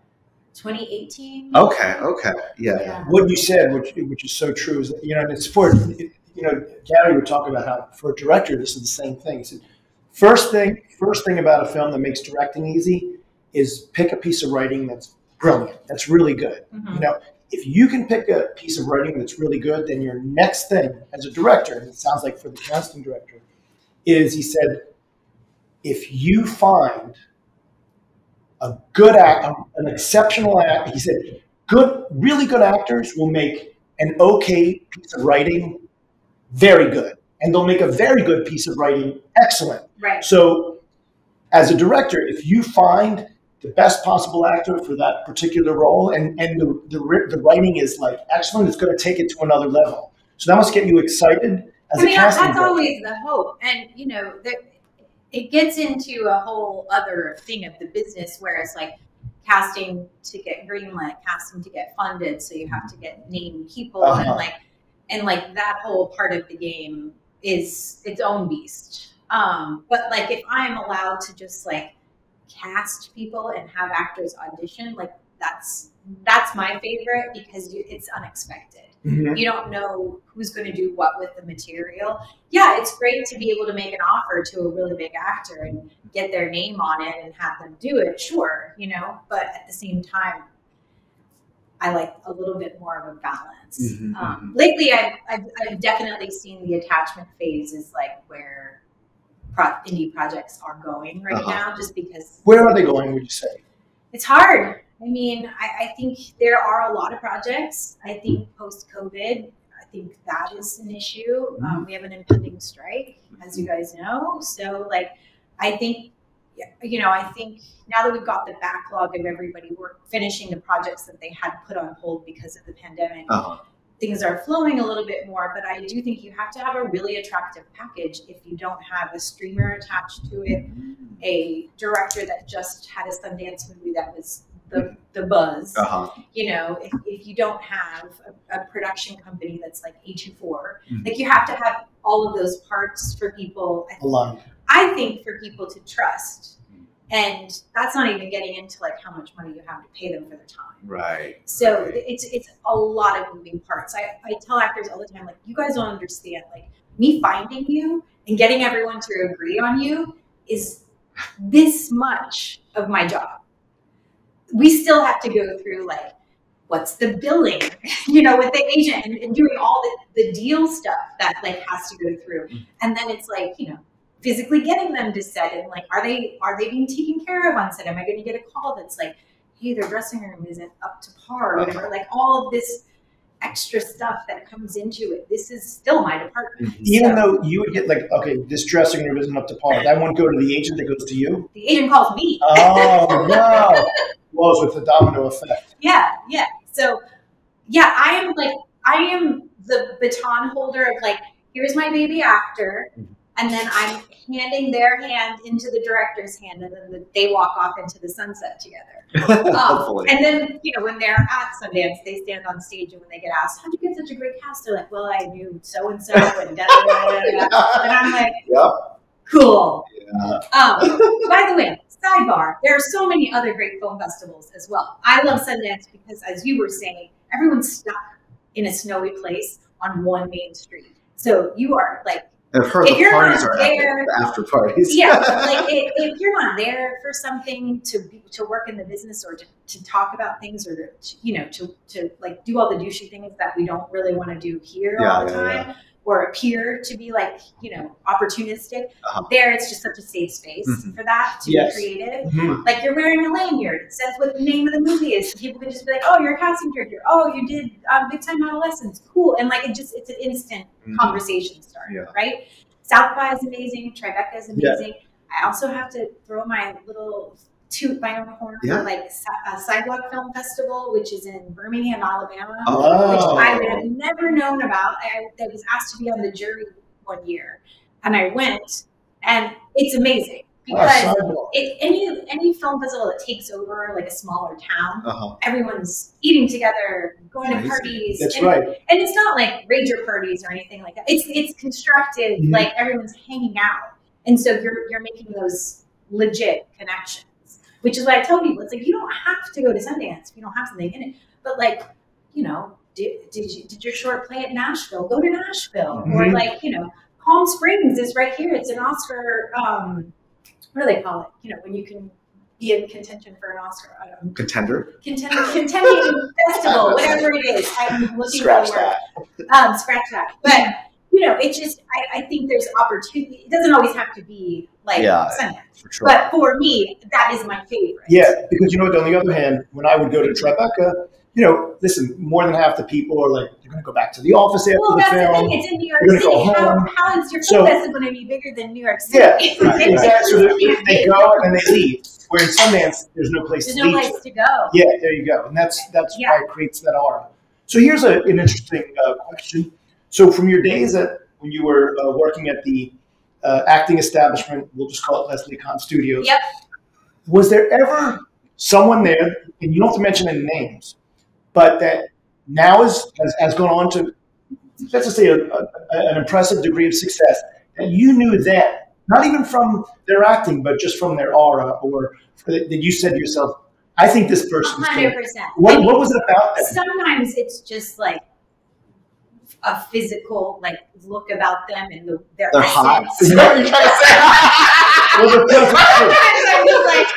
2018. Okay. Yeah. What you said, which is so true, is that, you know, and it's for, you know, Gary would talk about how for a director, this is the same thing. He said, first thing about a film that makes directing easy is pick a piece of writing that's brilliant, that's really good. You know, if you can pick a piece of writing that's really good, then your next thing as a director, and it sounds like for the casting director, is, he said, if you find a good an exceptional actor, he said, really good actors will make an okay piece of writing very good, and they'll make a very good piece of writing excellent. Right. So as a director, if you find the best possible actor for that particular role, and the writing is like excellent, it's going to take it to another level. So that must get you excited as a casting that's director. always the hope. And, you know, it gets into a whole other thing of the business where it's like casting to get greenlit, casting to get funded. So you have to get named people and like that whole part of the game is its own beast. But like, if I'm allowed to just like cast people and have actors audition, like that's my favorite, because it's unexpected. You don't know who's going to do what with the material. Yeah, it's great to be able to make an offer to a really big actor and get their name on it and have them do it, sure, you know, but at the same time, I like a little bit more of a balance. Lately, I've definitely seen the attachment phase is like where indie projects are going right now, just because. Where are they going, would you say? It's hard. I mean, I think there are a lot of projects. I think post-COVID, I think that is an issue. We have an impending strike, as you guys know. So, like, I think, you know, I think now that we've got the backlog of everybody, we're finishing the projects that they had put on hold because of the pandemic. Things are flowing a little bit more, but I do think you have to have a really attractive package if you don't have a streamer attached to it, a director that just had a Sundance movie that was the buzz. You know, if you don't have a production company that's like A24, like you have to have all of those parts for people. I think for people to trust. And that's not even getting into like how much money you have to pay them for their time. Right. So it's a lot of moving parts. I tell actors all the time, like, you guys don't understand. Like, me finding you and getting everyone to agree on you is this much of my job. We still have to go through like, what's the billing, you know, with the agent and doing all the deal stuff that like has to go through. And then it's like, you know, physically getting them to set and like, are they being taken care of on set? Am I going to get a call that's like, hey, their dressing room isn't up to par or whatever? Like all of this extra stuff that comes into it. This is still my department. Even though you would get like, okay, this dressing room isn't up to par, that won't go to the agent, that goes to you? The agent calls me. Oh, no. Well, it's with the domino effect. Yeah. So, yeah, I am the baton holder of like, here's my baby actor. And then I'm handing their hand into the director's hand, and then they walk off into the sunset together. And then, you know, when they're at Sundance, they stand on stage, and when they get asked, how'd you get such a great cast? They're like, well, I knew so-and-so, and da-da-da-da-da. And I'm like, cool. By the way, sidebar, there are so many other great film festivals as well. I love Sundance because, as you were saying, everyone's stuck in a snowy place on one main street. So you are like, I've heard if the parties are there, the after parties. Yeah, like if you're not there for something to work in the business, or to talk about things, or to like do all the douchey things that we don't really want to do here all the time, or appear to be like, you know, opportunistic. There, it's just such a safe space for that to be creative. Like you're wearing a lanyard, it says what the name of the movie is. People can just be like, oh, you're a casting director. Oh, you did Big Time Adolescence. Cool. And like it's an instant conversation starter, right? South by is amazing. Tribeca is amazing. I also have to throw my little toot my own horn for like a Sidewalk Film Festival, which is in Birmingham, Alabama, which I would have never known about. I was asked to be on the jury one year, and I went, and it's amazing because any film festival that takes over like a smaller town, everyone's eating together, going to parties. That's right. And it's not like rager parties or anything like that. It's constructive, like everyone's hanging out, and so you're making those legit connections. Which is why I tell people, it's like, you don't have to go to Sundance if you don't have something in it. But like, you know, did your short play at Nashville? Go to Nashville. Or like, you know, Palm Springs is right here. It's an Oscar, what do they call it? You know, when you can be in contention for an Oscar. I don't know. Contending festival, whatever it is. I'm looking Scratch for that. Scratch that. But, you know, it's just, I think there's opportunity. It doesn't always have to be like Sundance. For sure. But for me, that is my favorite. Yeah, because you know what, on the other hand, when I would go to Tribeca, you know, listen, more than half the people are like, you're going to go back to the office after the film. Well, that's the thing. It's in New York City. How is your film festival going to be bigger than New York City? Yeah, exactly. So they go and then they leave. Where in Sundance, there's no place to leave. There's no place to go. Yeah, there you go. And that's why it creates that aura. So here's an interesting question. So from your days when you were working at the acting establishment, we'll just call it Leslie Kahn Studios. Yep. Was there ever someone there, and you don't have to mention any names, but that now has gone on to, let's just say, an impressive degree of success that you knew then, not even from their acting, but just from their aura, or that you said to yourself, I think this person 100%. What was it about them? Sometimes it's just like a physical like look about them and their They're essence. hot. Is that what you're trying to say? Sometimes I'm just like,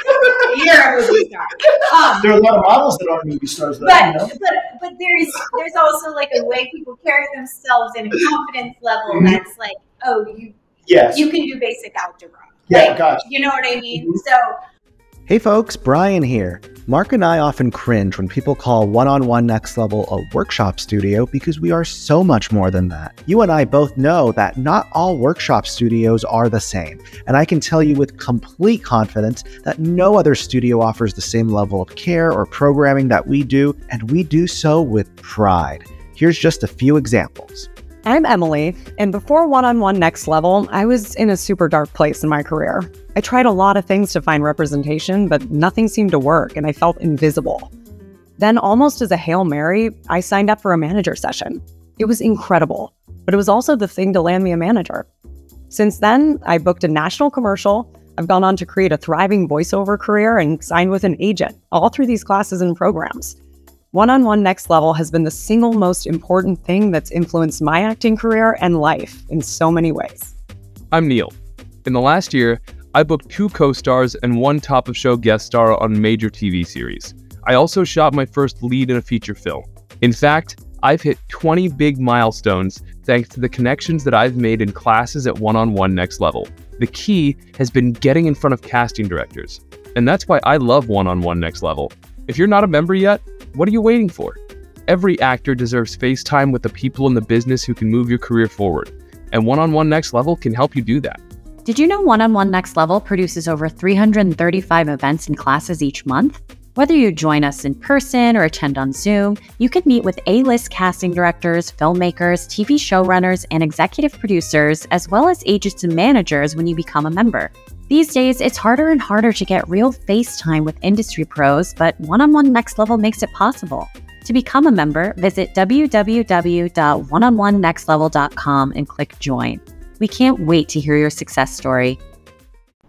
you're a movie star. There are a lot of models that aren't movie stars, though. But there's also like a way people carry themselves in a confidence level that's like, oh, you can do basic algebra. Yeah, like, gotcha. You know what I mean? So. Hey folks, Brian here. Mark and I often cringe when people call One-on-One Next Level a workshop studio because we are so much more than that. You and I both know that not all workshop studios are the same, and I can tell you with complete confidence that no other studio offers the same level of care or programming that we do, and we do so with pride. Here's just a few examples. I'm Emily, and before One-on-One Next Level, I was in a super dark place in my career. I tried a lot of things to find representation, but nothing seemed to work, and I felt invisible. Then, almost as a Hail Mary, I signed up for a manager session. It was incredible, but it was also the thing to land me a manager. Since then, I booked a national commercial, I've gone on to create a thriving voiceover career, and signed with an agent, all through these classes and programs. One-on-One Next Level has been the single most important thing that's influenced my acting career and life in so many ways. I'm Neil. In the last year, I booked 2 co-stars and 1 top-of-show guest star on major TV series. I also shot my first lead in a feature film. In fact, I've hit 20 big milestones thanks to the connections that I've made in classes at One-on-One Next Level. The key has been getting in front of casting directors. And that's why I love One-on-One Next Level. If you're not a member yet, what are you waiting for? Every actor deserves face time with the people in the business who can move your career forward. And One-on-One Next Level can help you do that. Did you know One-on-One Next Level produces over 335 events and classes each month? Whether you join us in person or attend on Zoom, you can meet with A-list casting directors, filmmakers, TV showrunners, and executive producers, as well as agents and managers when you become a member. These days, it's harder and harder to get real face time with industry pros, but One-on-One Next Level makes it possible. To become a member, visit www.oneononenextlevel.com and click join. We can't wait to hear your success story.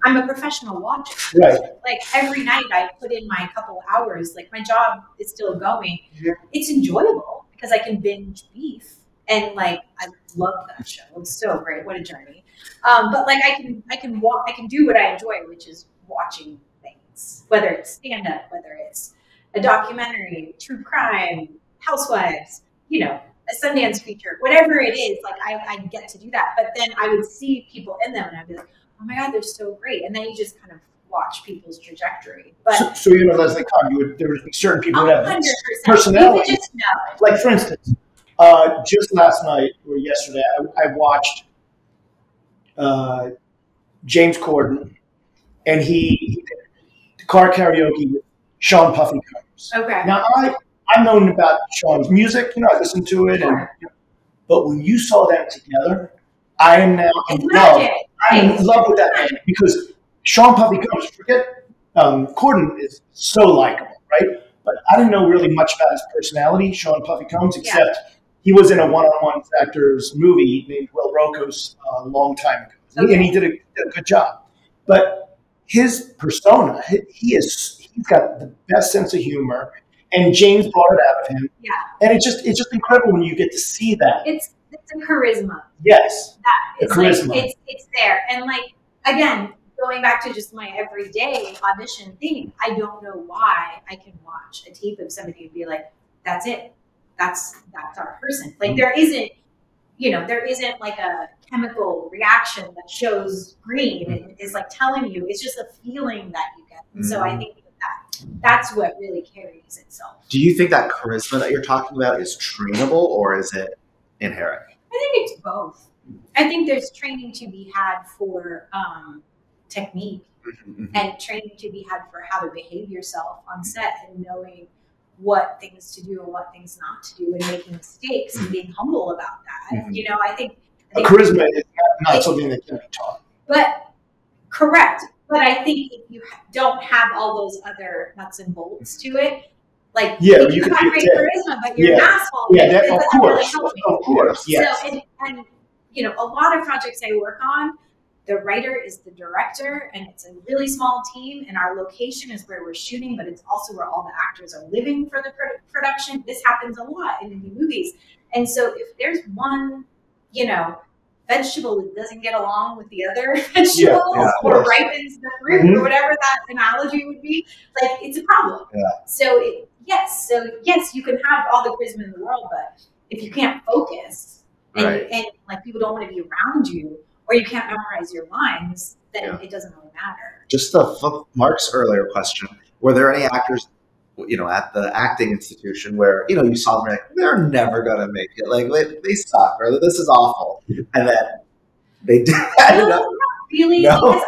I'm a professional watcher. Right. Like every night I put in my couple hours, like my job is still going. Yeah. It's enjoyable because I can binge beef. And like, I love that show. It's so great. What a journey. But like I can do what I enjoy, which is watching things, whether it's stand up, whether it's a documentary, true crime, housewives, you know, a Sundance feature, whatever it is, like I get to do that. But then I would see people in them and I'd be like, oh my God, they're so great. And then you just kind of watch people's trajectory. But so you know, Leslie, there would be certain people who have 100%. personality. You just know. Like, for instance, just last night or yesterday, I watched James Corden, and he did car karaoke with Sean Puffy Combs. Okay. Now, I've known about Sean's music. You know, I listened to it. But when you saw them together, I am now in love. I'm in love with that man because Sean Puffy Combs, forget Corden is so likable, right? But I didn't know really much about his personality, Sean Puffy Combs, except he was in a One-on-One Actors movie named Will Rocco's a long time ago. Okay. And he did a good job. But his persona, he's got the best sense of humor, and James brought it out of him. Yeah. And it's just incredible when you get to see that. It's a charisma. Yes. The charisma. Like, it's there. And like, again, going back to just my everyday audition thing, I don't know why I can watch a tape of somebody and be like, that's it. That's our person. Like there isn't like a chemical reaction that shows green and is like telling you. It's just a feeling that you get. And so I think that's what really carries itself. Do you think that charisma that you're talking about is trainable or is it inherent? I think it's both. I think there's training to be had for technique and training to be had for how to behave yourself on set and knowing what things to do and what things not to do and making mistakes and being humble about that. You know, I think charisma is not something that can be taught. But correct. But I think if you don't have all those other nuts and bolts to it, like you have great charisma, but you're an asshole. Yeah, of course. Yes. So, and you know, a lot of projects I work on, the writer is the director, and it's a really small team, and our location is where we're shooting, but it's also where all the actors are living for the production. This happens a lot in indie movies. And so if there's one, you know, vegetable that doesn't get along with the other vegetables or ripens the fruit or whatever that analogy would be, like it's a problem. Yeah. So yes, you can have all the charisma in the world, but if you can't focus and like people don't want to be around you, or you can't memorize your lines, then it doesn't really matter. Just to flip Mark's earlier question, were there any actors, you know, at the acting institution where, you know, you saw them like, they're never going to make it. Like, they suck, or this is awful. And then they did. No, not really. No.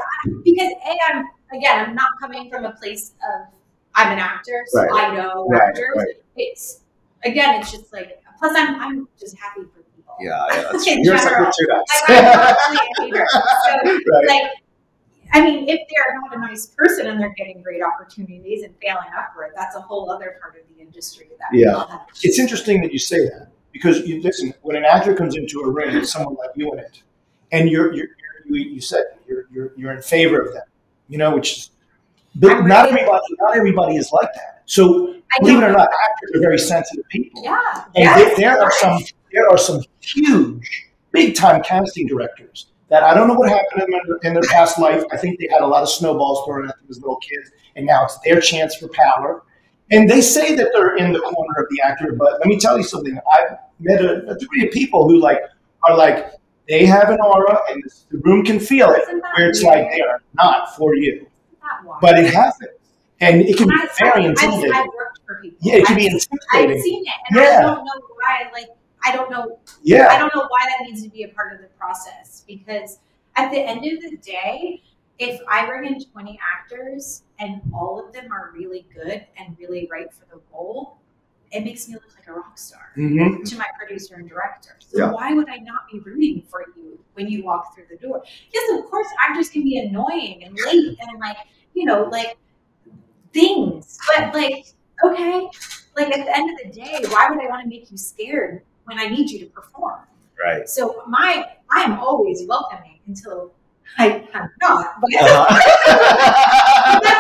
Because I'm not coming from a place of, I'm an actor, so I know actors. Right. It's just like, plus I'm just happy for people. Yeah, that's true. You're too nice. I'm not really a hater. So, like, I mean, if they're not a nice person and they're getting great opportunities and failing upward, that's a whole other part of the industry that we all have. It's interesting that you say that because listen, when an actor comes into a room with someone like you in it, and you said you're in favor of them, you know, which is, but not everybody is like that. So believe it or not, actors are very sensitive people. Yeah, and there are some huge, big time casting directors that I don't know what happened to them in their past life. I think they had a lot of snowballs thrown at them as little kids, and now it's their chance for power. And they say that they're in the corner of the actor, but let me tell you something. I've met a degree of people who are like, they have an aura, and the room can feel it, where it's like they are not for you. But it happens. And it can be very intimidating. I've worked for people. Yeah, it can be intimidating. I've seen it, and I don't know why. I don't know why that needs to be a part of the process, because at the end of the day, if I bring in 20 actors and all of them are really good and really right for the role, it makes me look like a rock star to my producer and director. So why would I not be rooting for you when you walk through the door? Yes, of course, actors can be annoying and late and like, you know, like things. But like, okay, like at the end of the day, why would I want to make you scared when I need you to perform? Right. So I am always welcoming until I'm not. But that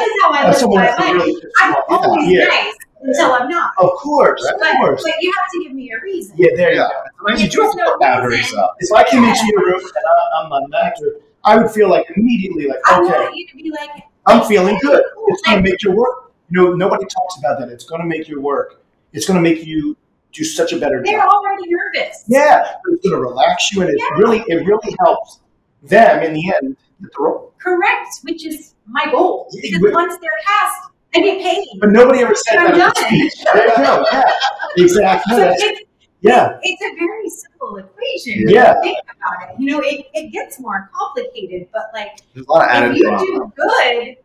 is how I live my life. Really I'm always nice until I'm not. Of course, but you have to give me a reason. Yeah, there you go. I mean, you do put boundaries up. If I came into your room and I'm not an actor, I would feel like immediately like, okay, I want you to be like, I'm feeling good. It's going to make your work. You know, nobody talks about that. It's going to make your work. It's going to make you do such a better job. They're already nervous. Yeah, but it's going to relax you, and it really helps them in the end get the role. Correct, which is my goal. Because once they're cast, I get paid. But nobody ever said that in the speech. There you go. Yeah, exactly. So it's a very simple equation. Yeah. Think about it. You know, it gets more complicated, but like, there's a lot of added if you do good,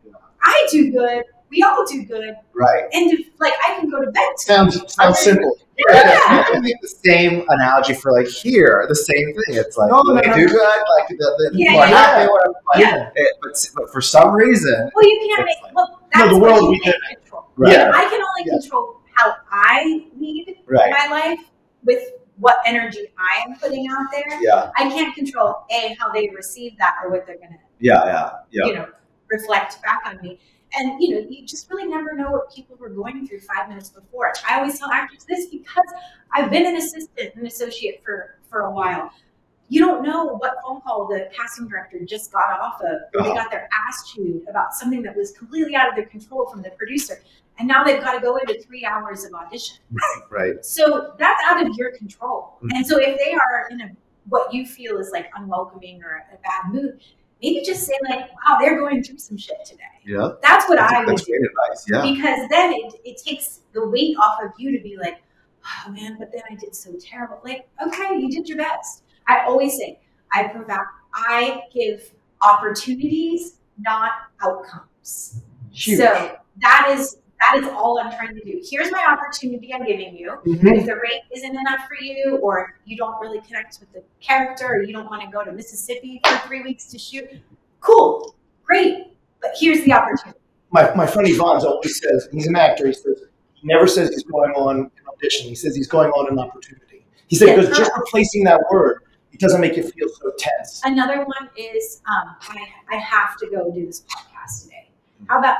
I do good. We all do good. Right. And if, like, I can go to bed. Sounds simple. Yeah. I think the same analogy for like here, the same thing. It's like they do good, like people are happy, whatever. But for some reason, well, you can't make. Well, that's the world we can't control. Right. Yeah. I can only control how I lead my life with what energy I am putting out there. Yeah. I can't control how they receive that or what they're gonna. You know, reflect back on me. And, you know, you just really never know what people were going through 5 minutes before. I always tell actors this because I've been an assistant and associate for a while. You don't know what phone call the casting director just got off of, or they got their ass chewed about something that was completely out of their control from the producer. And now they've got to go into 3 hours of audition. Right. So that's out of your control. And so if they are in what you feel is like unwelcoming or a bad mood, maybe just say like, wow, they're going through some shit today. Yeah. That's what I would do. That's great advice, yeah. Because then it takes the weight off of you to be like, oh man, but then I did so terrible. Like, okay, you did your best. I always say, I give opportunities, not outcomes. Huge. So that is all I'm trying to do. Here's my opportunity I'm giving you. If the rate isn't enough for you, or you don't really connect with the character, or you don't want to go to Mississippi for 3 weeks to shoot, cool, great. But here's the opportunity. My friend Yvonne's always says, he's an actor, he never says he's going on an audition. He says he's going on an opportunity. He said, because just replacing that word, it doesn't make it feel so tense. Another one is, I have to go do this podcast today. How about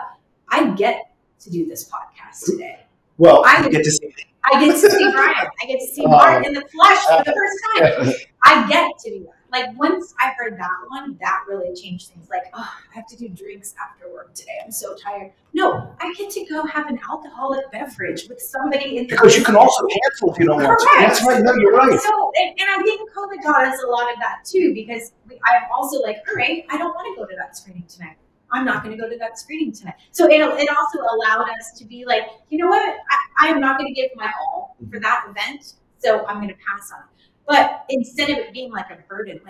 I get to do this podcast today? Well, I get to see Brian. I get to see Mark in the flesh for the first time. I get to do that. Like, once I heard that one, that really changed things. Like, oh, I have to do drinks after work today. I'm so tired. No, I get to go have an alcoholic beverage with somebody in the because you can also cancel if you don't want to. That's right. No, you're right. So, and I think COVID taught us a lot of that too, because I'm also like, all right, I don't want to go to that screening tonight. I'm not going to go to that screening tonight. So it also allowed us to be like, you know what? I am not going to give my all for that event, so I'm going to pass on it. But instead of it being like a burden,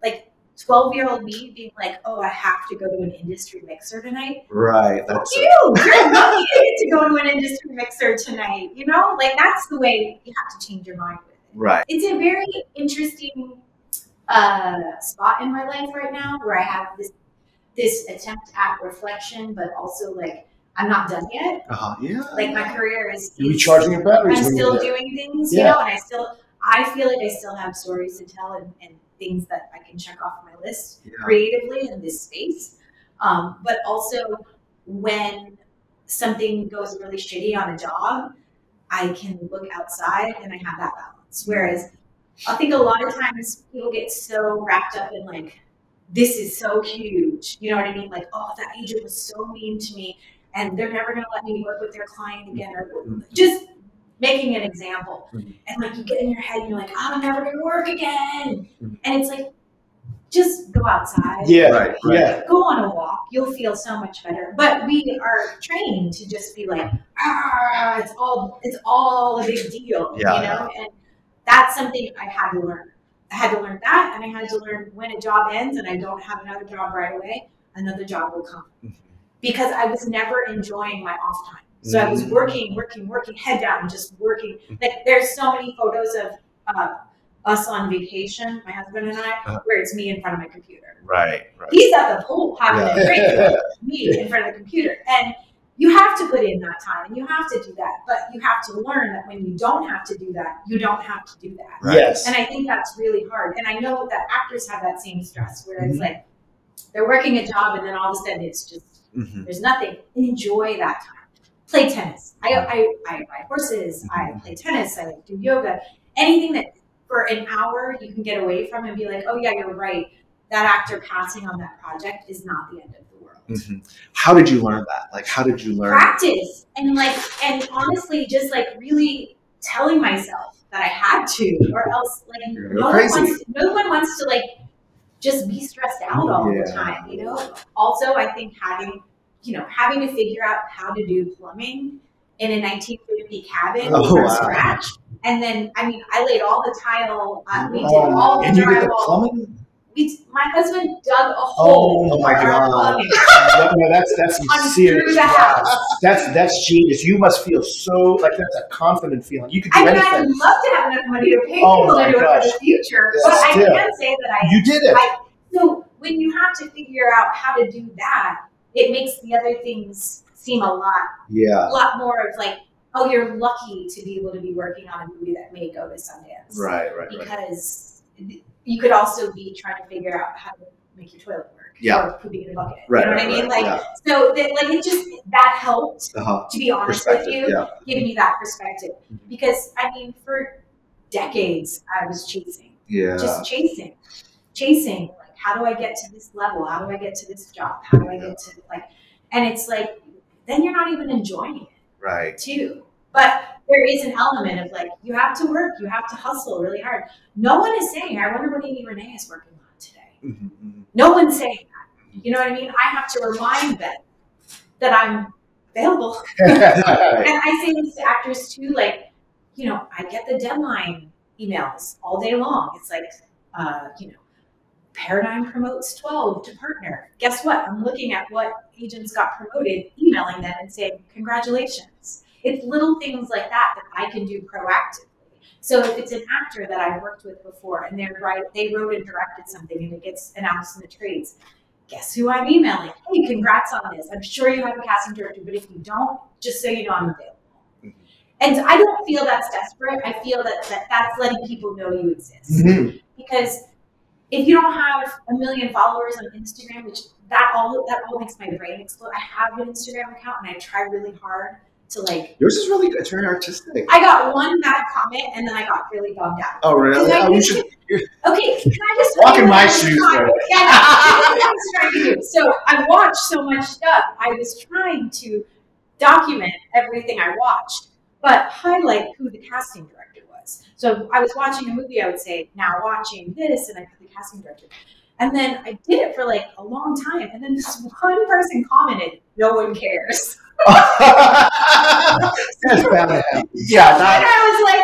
like 12-year-old me being like, oh, I have to go to an industry mixer tonight. Right. That's you're lucky to go to an industry mixer tonight. You know, like that's the way you have to change your mind with it. Right. It's a very interesting spot in my life right now where I have this attempt at reflection, but also like I'm not done yet. Yeah. Like my career is recharging your batteries. I'm still doing things, you know, and I feel like I still have stories to tell and things that I can check off my list creatively in this space. But also when something goes really shitty on a job, I can look outside and I have that balance. Whereas I think a lot of times people get so wrapped up in like, this is so huge. You know what I mean? Like, oh, that agent was so mean to me and they're never going to let me work with their client again, or just making an example. And like you get in your head and you're like, I'm never going to work again. And it's like, just go outside. Yeah, right. Go on a walk. You'll feel so much better. But we are trained to just be like, it's all a big deal, you know? And that's something I had to learn. I had to learn that, and I had to learn when a job ends and I don't have another job right away. another job will come. Because I was never enjoying my off time. So I was working, head down, just working. Like there's so many photos of us on vacation, my husband and I, where it's me in front of my computer. Right. He's at the pool having a drink, me in front of the computer. And you have to put in that time and you have to do that. But you have to learn that when you don't have to do that, you don't have to do that. Right. Yes. And I think that's really hard. And I know that actors have that same stress where it's like they're working a job and then all of a sudden it's just, there's nothing. Enjoy that time. Play tennis. I ride horses. I play tennis. I do yoga. Anything that for an hour you can get away from and be like, oh yeah, you're right. That actor passing on that project is not the end of the world. How did you learn that? Like, how did you learn? Practice. And honestly, just like really telling myself that I had to, or else like no one wants to like just be stressed out all the time, you know? Also, I think having to figure out how to do plumbing in a 1950 cabin from scratch. And then, I mean, I laid all the tile, we did all the drywall. And you did the plumbing? My husband dug a hole. Oh my God. No, that's some serious. That's genius. You must feel so like that's a confident feeling. You could do anything. I'd love to have enough money to pay people to do it for the future. But I can say that you did it. So when you have to figure out how to do that, it makes the other things seem a lot more of like, oh, you're lucky to be able to be working on a movie that may go to Sundance. Right. Because you could also be trying to figure out how to make your toilet work. Or pooping in a bucket. Right, you know what I mean? Like, so that, like, it just, that helped, to be honest with you, give me that perspective. Because, I mean, for decades, I was chasing. Just chasing. Like, how do I get to this level? How do I get to this job? How do I get to, like, and it's like, then you're not even enjoying it. Right. Too. But there is an element of like, you have to work, you have to hustle really hard. No one is saying, I wonder what Amey René is working on today. No one's saying that. You know what I mean? I have to remind them that I'm available. And I say this to actors too, like, you know, I get the deadline emails all day long. It's like, you know, Paradigm promotes 12 to partner. Guess what? I'm looking at what agents got promoted, emailing them and saying, congratulations. It's little things like that I can do proactively. So if it's an actor that I've worked with before and they wrote and directed something and it gets announced in the trades, guess who I'm emailing? Hey, congrats on this. I'm sure you have a casting director, but if you don't, just so you know, I'm available. And I don't feel that's desperate. I feel that's letting people know you exist. Because if you don't have 1 million followers on Instagram, which that all makes my brain explode. I have an Instagram account and I try really hard to like. Yours is really good. It's very artistic. I got one bad comment and then I got really bummed out. Oh really? Okay, can I just walk in my shoes? Yeah, that's what I was trying to do. So I watched so much stuff. I was trying to document everything I watched, but highlight who the casting director was. So I was watching a movie, I would say, now watching this, and I put the casting director. And then I did it for like a long time. And then this one person commented, no one cares. That's bound to happen. Yeah. And I was like,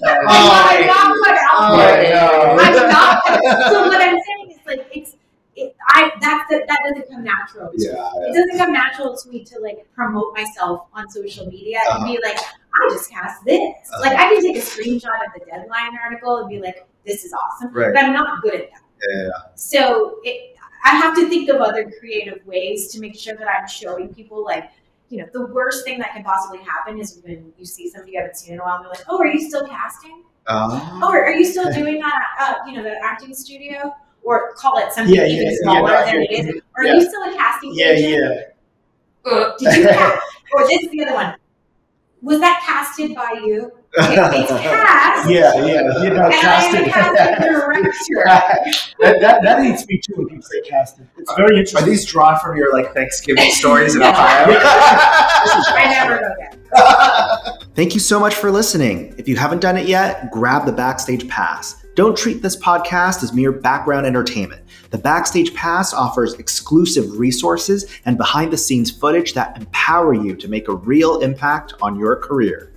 I'm not put out there. I'm not. So what I'm saying is like, that doesn't come natural to me. It doesn't come natural to me to like promote myself on social media and be like, I just cast this. Like I can take a screenshot of the Deadline article and be like, this is awesome. But I'm not good at that. So I have to think of other creative ways to make sure that I'm showing people like, you know, the worst thing that can possibly happen is when you see somebody you haven't seen in a while and they're like, oh, are you still casting? Oh, are you still doing that, you know, the acting studio? Or call it something even smaller than it is. Or are you still a casting agent? Did you cast? Or this is the other one. Was that casted by you? It's cast. You know, casted. Casting director. that eats me too when people say casted. It's very interesting. Are these drawn from your like Thanksgiving stories in Ohio? I never go there. Thank you so much for listening. If you haven't done it yet, grab the Backstage Pass. Don't treat this podcast as mere background entertainment. The Backstage Pass offers exclusive resources and behind-the-scenes footage that empower you to make a real impact on your career.